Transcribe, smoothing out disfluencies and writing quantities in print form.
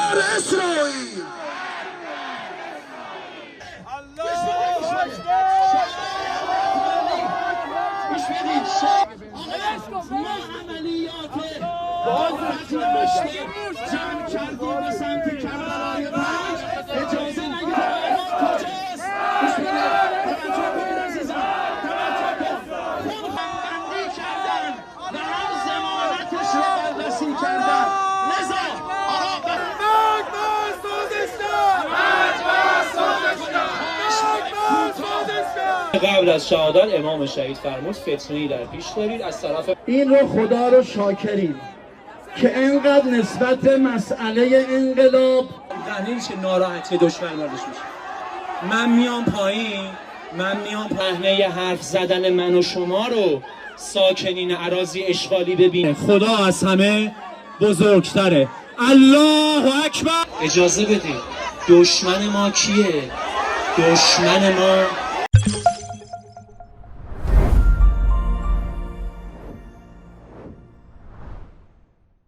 بر اسرائیل. عملیات بازرسی داشته جمع کردیم به سمت کربلای 5 اجازه نگیرد. کجاست؟ گوش بده، توجه کنید عزیزان، توجه کن. خونبندی کردن و هم ضمانتش رو بررسی کردن. لذا قبل از شهادت امام شهید فرمود فتنه‌ای در پیش دارید از طرف این رو خدا رو شاکریم که اینقدر نسبت مسئله انقلاب تحلیل چه ناراحتی دشمن واردش میشه. من میام پایین، پهنه حرف زدن من و شما رو ساکنین اراضی اشغالی ببینه. خدا از همه بزرگتره. الله اکبر. اجازه بدید. دشمن ما کیه؟ دشمن ما